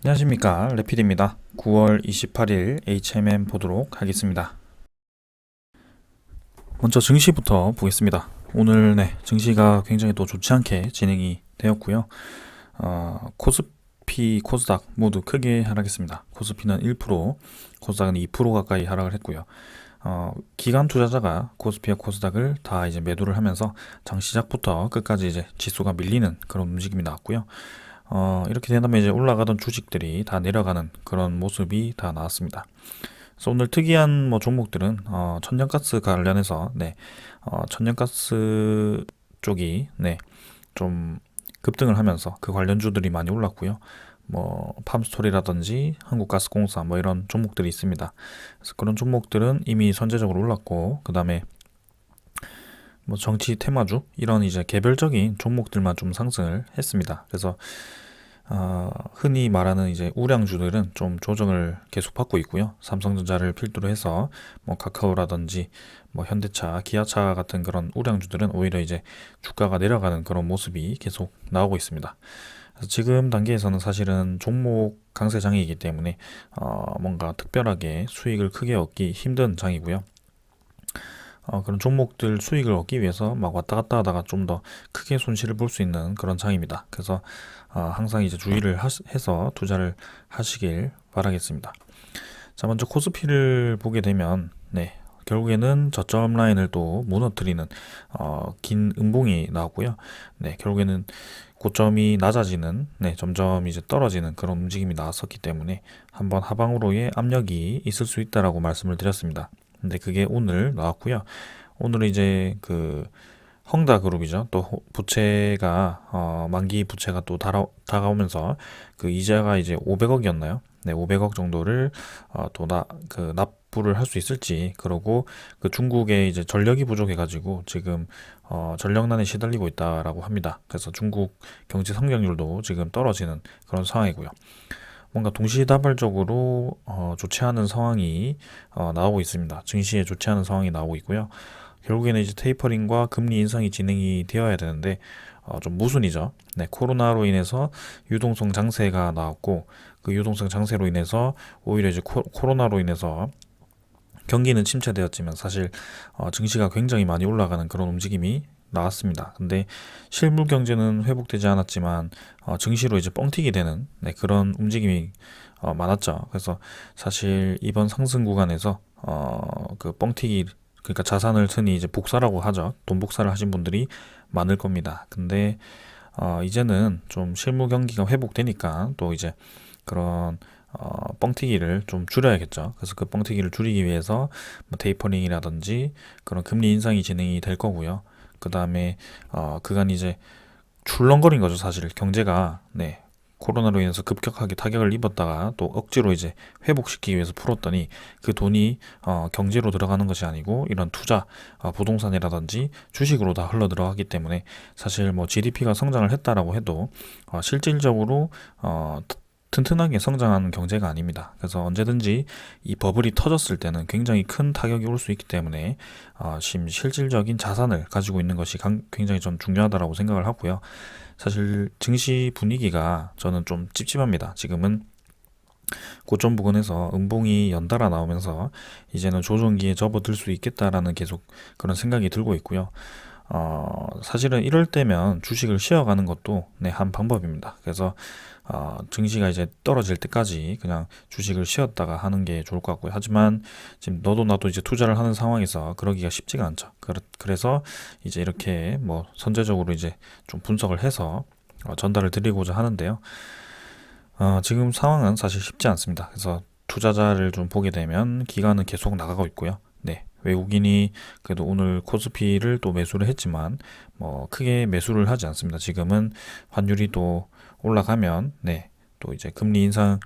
안녕하십니까, 레피드입니다. 9월 28일 HMM 보도록 하겠습니다. 먼저 증시부터 보겠습니다. 오늘 증시가 굉장히 또 좋지 않게 진행이 되었고요. 코스피, 코스닥 모두 크게 하락했습니다. 코스피는 1%, 코스닥은 2% 가까이 하락을 했고요. 기관 투자자가 코스피와 코스닥을 다 이제 매도를 하면서 장 시작부터 끝까지 이제 지수가 밀리는 그런 움직임이 나왔고요. 이렇게 된다면 이제 올라가던 주식들이 다 내려가는 그런 모습이 다 나왔습니다. 그래서 오늘 특이한 뭐 종목들은 천연가스 관련해서 천연가스 쪽이 좀 급등을 하면서 그 관련주들이 많이 올랐고요. 뭐 팜스토리라든지 한국가스공사 뭐 이런 종목들이 있습니다. 그래서 그런 종목들은 이미 선제적으로 올랐고, 그 다음에 뭐 정치 테마주 이런 이제 개별적인 종목들만 좀 상승을 했습니다. 그래서 흔히 말하는 이제 우량주들은 좀 조정을 계속 받고 있고요. 삼성전자를 필두로 해서 뭐 카카오라든지 뭐 현대차, 기아차 같은 그런 우량주들은 오히려 이제 주가가 내려가는 그런 모습이 계속 나오고 있습니다. 그래서 지금 단계에서는 사실은 종목 강세장이기 때문에 뭔가 특별하게 수익을 크게 얻기 힘든 장이고요. 그런 종목들 수익을 얻기 위해서 막 왔다 갔다 하다가 좀 더 크게 손실을 볼 수 있는 그런 장입니다. 그래서 항상 이제 주의를 해서 투자를 하시길 바라겠습니다. 자, 먼저 코스피를 보게 되면 결국에는 저점 라인을 또 무너뜨리는 긴 음봉이 나왔고요. 결국에는 고점이 낮아지는, 점점 이제 떨어지는 그런 움직임이 나왔었기 때문에 한번 하방으로의 압력이 있을 수 있다라고 말씀을 드렸습니다. 근데 그게 오늘 나왔고요. 오늘은 이제 그 헝다그룹이죠. 또 부채가 만기 부채가 또 다가오면서 그 이자가 이제 500억이었나요? 500억 정도를 그 납부를 할 수 있을지, 그러고 그 중국에 이제 전력이 부족해가지고 지금 전력난에 시달리고 있다라고 합니다. 그래서 중국 경제 성장률도 지금 떨어지는 그런 상황이고요. 뭔가 동시다발적으로 좋지 않은 상황이 나오고 있습니다. 증시에 좋지 않은 상황이 나오고 있고요. 결국에는 이제 테이퍼링과 금리 인상이 진행이 되어야 되는데 좀 무순이죠. 코로나로 인해서 유동성 장세가 나왔고, 그 유동성 장세로 인해서 오히려 이제 코로나로 인해서 경기는 침체되었지만 사실 증시가 굉장히 많이 올라가는 그런 움직임이 나왔습니다. 근데 실물 경제는 회복되지 않았지만 증시로 이제 뻥튀기 되는 그런 움직임이 많았죠. 그래서 사실 이번 상승 구간에서 그 뻥튀기, 그러니까 자산을 흔히 이제 복사라고 하죠. 돈 복사를 하신 분들이 많을 겁니다. 근데 이제는 좀 실무 경기가 회복되니까 또 이제 그런 뻥튀기를 좀 줄여야겠죠. 그래서 그 뻥튀기를 줄이기 위해서 뭐 테이퍼링이라든지 그런 금리 인상이 진행이 될 거고요. 그 다음에 그간 이제 출렁거린 거죠. 사실 경제가 코로나로 인해서 급격하게 타격을 입었다가 또 억지로 이제 회복시키기 위해서 풀었더니 그 돈이 경제로 들어가는 것이 아니고 이런 투자, 부동산이라든지 주식으로 다 흘러 들어가기 때문에 사실 뭐 GDP가 성장을 했다라고 해도 실질적으로 튼튼하게 성장하는 경제가 아닙니다. 그래서 언제든지 이 버블이 터졌을 때는 굉장히 큰 타격이 올 수 있기 때문에 실질적인 자산을 가지고 있는 것이 굉장히 좀 중요하다고 생각을 하고요. 사실 증시 분위기가 저는 좀 찝찝합니다. 지금은 고점 부근에서 음봉이 연달아 나오면서 이제는 조정기에 접어들 수 있겠다라는 계속 그런 생각이 들고 있고요. 사실은 이럴 때면 주식을 쉬어가는 것도 한 방법입니다. 그래서 증시가 이제 떨어질 때까지 그냥 주식을 쉬었다가 하는 게 좋을 것 같고요. 하지만 지금 너도 나도 이제 투자를 하는 상황에서 그러기가 쉽지가 않죠. 그래서 이제 이렇게 뭐 선제적으로 이제 좀 분석을 해서 전달을 드리고자 하는데요. 지금 상황은 사실 쉽지 않습니다. 그래서 투자자를 좀 보게 되면 기간은 계속 나가고 있고요. 외국인이 그래도 오늘 코스피를 또 매수를 했지만 뭐 크게 매수를 하지 않습니다. 지금은 환율이 또 올라가면 또 이제 금리 인상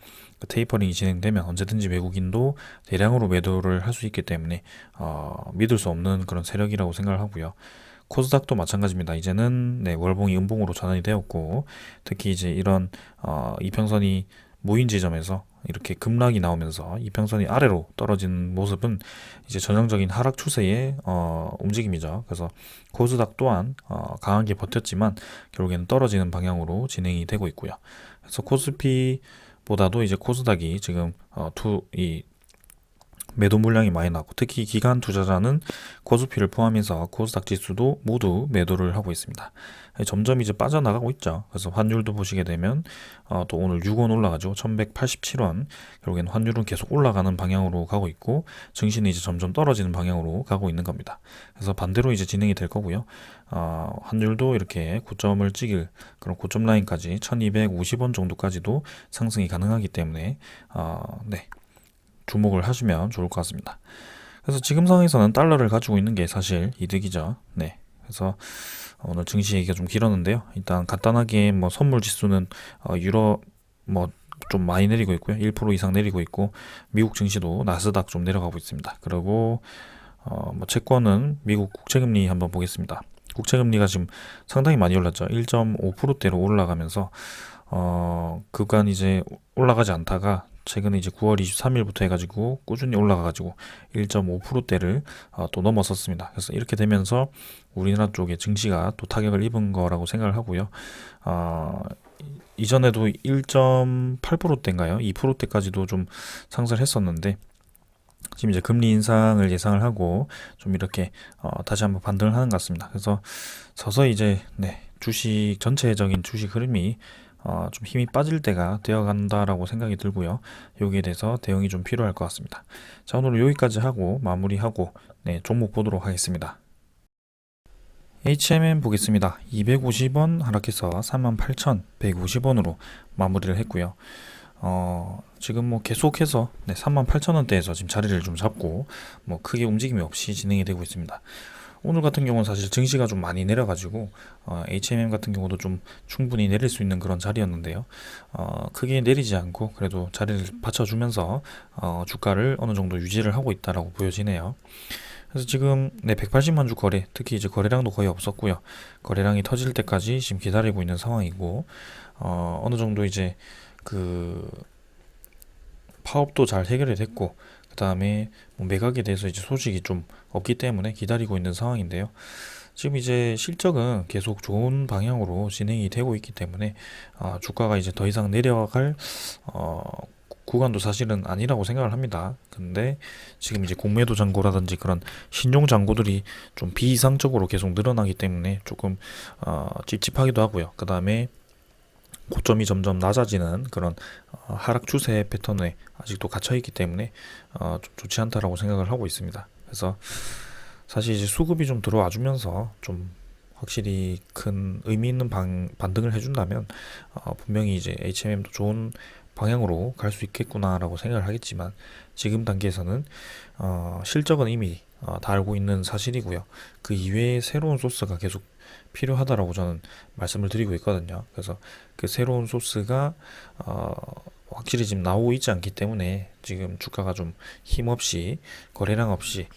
테이퍼링이 진행되면 언제든지 외국인도 대량으로 매도를 할 수 있기 때문에 믿을 수 없는 그런 세력이라고 생각을 하고요. 코스닥도 마찬가지입니다. 이제는 월봉이 음봉으로 전환이 되었고, 특히 이제 이런 이평선이 모인 지점에서 이렇게 급락이 나오면서 이평선이 아래로 떨어지는 모습은 이제 전형적인 하락 추세의 움직임이죠. 그래서 코스닥 또한 강하게 버텼지만 결국에는 떨어지는 방향으로 진행이 되고 있고요. 그래서 코스피 보다도 이제 코스닥이 지금 이 매도 물량이 많이 나고, 특히 기관 투자자는 코스피를 포함해서 코스닥 지수도 모두 매도를 하고 있습니다. 점점 이제 빠져나가고 있죠. 그래서 환율도 보시게 되면 또 오늘 6원 올라가죠. 1187원. 결국엔 환율은 계속 올라가는 방향으로 가고 있고, 증시는 이제 점점 떨어지는 방향으로 가고 있는 겁니다. 그래서 반대로 이제 진행이 될 거고요. 환율도 이렇게 고점을 찍을 그런 고점 라인까지 1250원 정도까지도 상승이 가능하기 때문에 네, 주목을 하시면 좋을 것 같습니다. 그래서 지금 상황에서는 달러를 가지고 있는 게 사실 이득이죠. 네. 그래서 오늘 증시 얘기가 좀 길었는데요. 일단 간단하게 뭐 선물 지수는 유럽 뭐 좀 많이 내리고 있고요. 1% 이상 내리고 있고, 미국 증시도 나스닥 좀 내려가고 있습니다. 그리고 뭐 채권은 미국 국채금리 한번 보겠습니다. 국채금리가 지금 상당히 많이 올랐죠. 1.5%대로 올라가면서 그간 이제 올라가지 않다가 최근에 이제 9월 23일부터 해가지고 꾸준히 올라가가지고 1.5%대를 또 넘어섰습니다. 그래서 이렇게 되면서 우리나라 쪽에 증시가 또 타격을 입은 거라고 생각을 하고요. 이전에도 1.8%대인가요? 2%대까지도 좀 상승을 했었는데, 지금 이제 금리 인상을 예상을 하고 좀 이렇게 다시 한번 반등을 하는 것 같습니다. 그래서 서서히 이제 주식 전체적인 주식 흐름이 좀 힘이 빠질 때가 되어 간다라고 생각이 들고요. 여기에 대해서 대응이 좀 필요할 것 같습니다. 자, 오늘은 여기까지 하고 마무리하고 종목 보도록 하겠습니다. HMM 보겠습니다. 250원 하락해서 38,150원으로 마무리를 했고요. 지금 뭐 계속해서 38,000원대에서 지금 자리를 좀 잡고 뭐 크게 움직임이 없이 진행이 되고 있습니다. 오늘 같은 경우는 사실 증시가 좀 많이 내려가지고 HMM 같은 경우도 좀 충분히 내릴 수 있는 그런 자리였는데요. 크게 내리지 않고 그래도 자리를 받쳐주면서 주가를 어느 정도 유지를 하고 있다라고 보여지네요. 그래서 지금 180만 주 거래, 특히 이제 거래량도 거의 없었고요. 거래량이 터질 때까지 지금 기다리고 있는 상황이고, 어느 정도 이제 그 파업도 잘 해결이 됐고, 그 다음에 뭐 매각에 대해서 이제 소식이 좀 없기 때문에 기다리고 있는 상황인데요. 지금 이제 실적은 계속 좋은 방향으로 진행이 되고 있기 때문에 주가가 이제 더 이상 내려갈 구간도 사실은 아니라고 생각을 합니다. 근데 지금 이제 공매도 잔고라든지 그런 신용 잔고들이 좀 비이상적으로 계속 늘어나기 때문에 조금 찝찝하기도 하고요. 그 다음에 고점이 점점 낮아지는 그런 하락 추세 패턴에 아직도 갇혀 있기 때문에 좀 좋지 않다라고 생각을 하고 있습니다. 그래서 사실 이제 수급이 좀 들어와 주면서 좀 확실히 큰 의미 있는 반등을 해준다면 분명히 이제 HMM도 좋은 방향으로 갈 수 있겠구나라고 생각을 하겠지만, 지금 단계에서는 실적은 이미 다 알고 있는 사실이고요. 그 이외에 새로운 소스가 계속 필요하다라고 저는 말씀을 드리고 있거든요. 그래서 그 새로운 소스가 확실히 지금 나오고 있지 않기 때문에 지금 주가가 좀 힘없이, 거래량 없이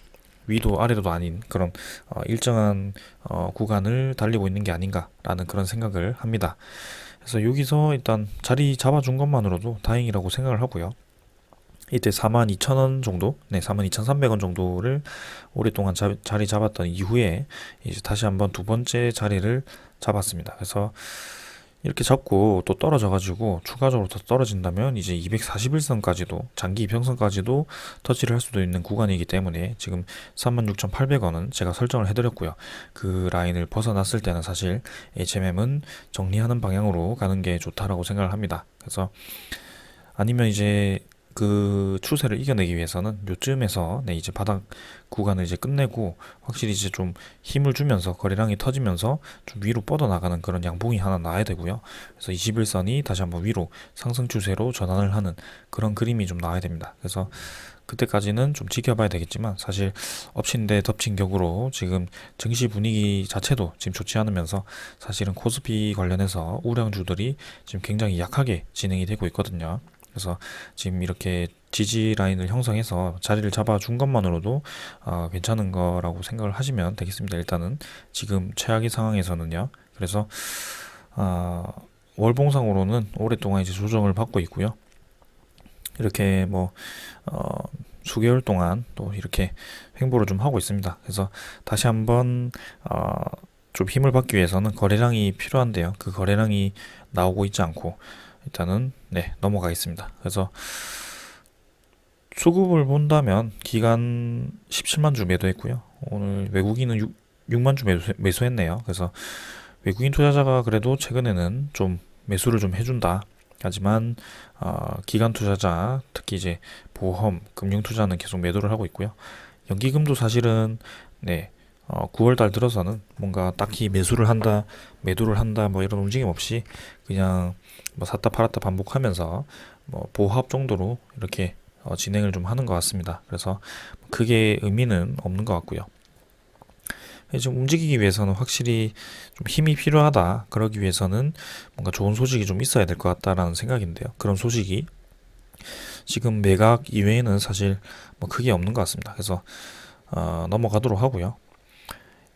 위도 아래도 아닌 그런 일정한 구간을 달리고 있는 게 아닌가라는 그런 생각을 합니다. 그래서 여기서 일단 자리 잡아준 것만으로도 다행이라고 생각을 하고요. 이때 42,000원 정도, 42,300원 정도를 오랫동안 자리 잡았던 이후에 이제 다시 한번 두 번째 자리를 잡았습니다. 그래서 이렇게 잡고 또 떨어져가지고 추가적으로 더 떨어진다면 이제 241선까지도, 장기 이평선까지도 터치를 할 수도 있는 구간이기 때문에 지금 36,800원은 제가 설정을 해드렸고요. 그 라인을 벗어났을 때는 사실 HMM은 정리하는 방향으로 가는 게 좋다라고 생각을 합니다. 그래서 아니면 이제 그 추세를 이겨내기 위해서는 요쯤에서 이제 바닥 구간을 이제 끝내고 확실히 이제 좀 힘을 주면서 거래량이 터지면서 좀 위로 뻗어나가는 그런 양봉이 하나 나야 되고요. 그래서 21선이 다시 한번 위로 상승 추세로 전환을 하는 그런 그림이 좀 나와야 됩니다. 그래서 그때까지는 좀 지켜봐야 되겠지만, 사실 엎친 데 덮친 격으로 지금 증시 분위기 자체도 지금 좋지 않으면서 사실은 코스피 관련해서 우량주들이 지금 굉장히 약하게 진행이 되고 있거든요. 그래서 지금 이렇게 지지 라인을 형성해서 자리를 잡아준 것만으로도 괜찮은 거라고 생각을 하시면 되겠습니다. 일단은 지금 최악의 상황에서는요. 그래서 월봉상으로는 오랫동안 이제 조정을 받고 있고요. 이렇게 뭐 수개월 동안 또 이렇게 횡보를 좀 하고 있습니다. 그래서 다시 한번 좀 힘을 받기 위해서는 거래량이 필요한데요. 그 거래량이 나오고 있지 않고 일단은 넘어가겠습니다. 그래서 수급을 본다면 기간 17만 주 매도했고요. 오늘 외국인은 6만 주 매수했네요. 그래서 외국인 투자자가 그래도 최근에는 좀 매수를 좀 해준다. 하지만 기관 투자자, 특히 이제 보험, 금융 투자는 계속 매도를 하고 있고요. 연기금도 사실은 9월 달 들어서는 뭔가 딱히 매수를 한다, 매도를 한다, 뭐 이런 움직임 없이 그냥 뭐 샀다 팔았다 반복하면서 뭐 보합 정도로 이렇게 진행을 좀 하는 것 같습니다. 그래서 크게 의미는 없는 것 같고요. 좀 움직이기 위해서는 확실히 좀 힘이 필요하다. 그러기 위해서는 뭔가 좋은 소식이 좀 있어야 될 것 같다라는 생각인데요. 그런 소식이 지금 매각 이외에는 사실 뭐 크게 없는 것 같습니다. 그래서 넘어가도록 하고요.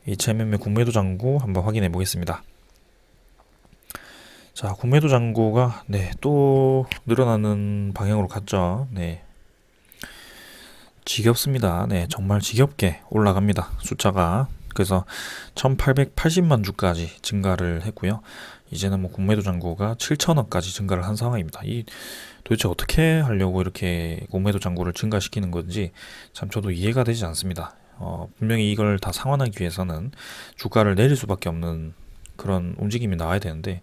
HMM의 국매도 잔고 한번 확인해 보겠습니다. 자, 국매도 잔고가 또 늘어나는 방향으로 갔죠. 지겹습니다. 정말 지겹게 올라갑니다. 숫자가. 그래서 1880만 주까지 증가를 했고요. 이제는 뭐 국매도 잔고가 7천억까지 증가를 한 상황입니다. 이 도대체 어떻게 하려고 이렇게 국매도 잔고를 증가시키는 건지 참 저도 이해가 되지 않습니다. 분명히 이걸 다 상환하기 위해서는 주가를 내릴 수밖에 없는 그런 움직임이 나와야 되는데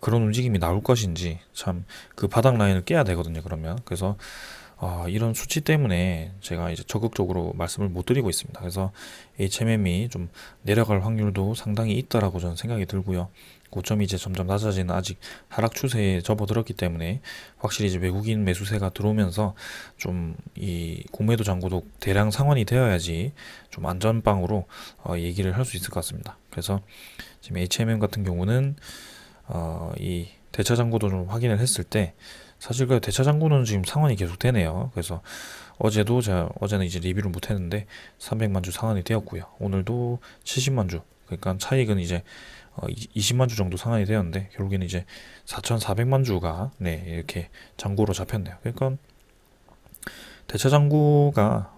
그런 움직임이 나올 것인지 참 그 바닥 라인을 깨야 되거든요. 그러면 그래서 이런 수치 때문에 제가 이제 적극적으로 말씀을 못 드리고 있습니다. 그래서 HMM이 좀 내려갈 확률도 상당히 있다라고 저는 생각이 들고요. 고점이 이제 점점 낮아지는 아직 하락 추세에 접어들었기 때문에 확실히 이제 외국인 매수세가 들어오면서 좀 이 공매도 잔고도 대량 상환이 되어야지 좀 안전빵으로 얘기를 할 수 있을 것 같습니다. 그래서 지금 HMM 같은 경우는 이 대차 잔고도 좀 확인을 했을 때 사실 그 대차 잔고는 지금 상환이 계속 되네요. 그래서 어제는 이제 리뷰를 못 했는데 300만 주 상환이 되었고요. 오늘도 70만 주. 그러니까 차익은 이제 20만 주 정도 상환이 되었는데 결국에는 이제 4,400만 주가 이렇게 잔고로 잡혔네요. 그러니까 대차 잔고가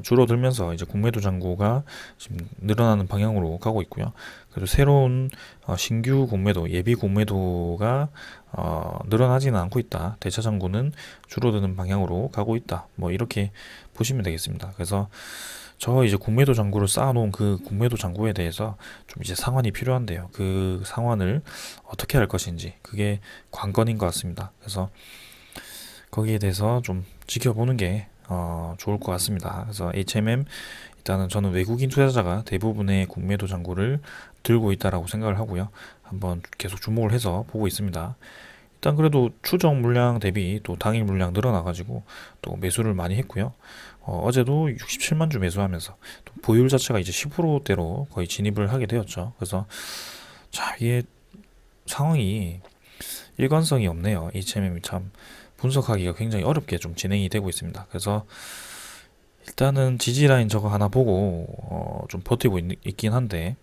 줄어들면서 이제 국매도 잔고가 지금 늘어나는 방향으로 가고 있고요. 그리고 새로운 신규 공매도, 예비 공매도가 늘어나지는 않고 있다. 대차 잔고는 줄어드는 방향으로 가고 있다. 뭐 이렇게 보시면 되겠습니다. 그래서 저 이제 공매도 잔고를 쌓아놓은 그 공매도 잔고에 대해서 좀 이제 상환이 필요한데요. 그 상환을 어떻게 할 것인지 그게 관건인 것 같습니다. 그래서 거기에 대해서 좀 지켜보는 게 좋을 것 같습니다. 그래서 HMM 일단은 저는 외국인 투자자가 대부분의 국매도 잔고를 들고 있다라고 생각을 하고요. 한번 계속 주목을 해서 보고 있습니다. 일단 그래도 추정 물량 대비 또 당일 물량 늘어나가지고 또 매수를 많이 했고요. 어제도 67만 주 매수하면서 또 보유율 자체가 이제 10%대로 거의 진입을 하게 되었죠. 그래서 자, 이게 상황이 일관성이 없네요. HMM이 참 분석하기가 굉장히 어렵게 좀 진행이 되고 있습니다. 그래서 일단은 지지라인 저거 하나 보고 좀 버티고 있긴 한데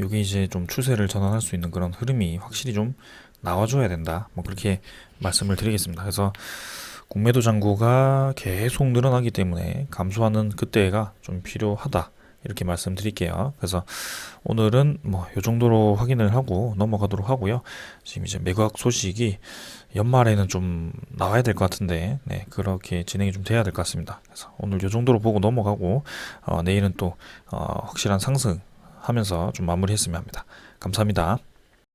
이게 이제 좀 추세를 전환할 수 있는 그런 흐름이 확실히 좀 나와줘야 된다. 뭐 그렇게 말씀을 드리겠습니다. 그래서 공매도 잔고가 계속 늘어나기 때문에 감소하는 그때가 좀 필요하다. 이렇게 말씀드릴게요. 그래서 오늘은 뭐 요 정도로 확인을 하고 넘어가도록 하고요. 지금 이제 매각 소식이 연말에는 좀 나와야 될 것 같은데 그렇게 진행이 좀 돼야 될 것 같습니다. 그래서 오늘 요 정도로 보고 넘어가고 내일은 또 확실한 상승하면서 좀 마무리했으면 합니다. 감사합니다.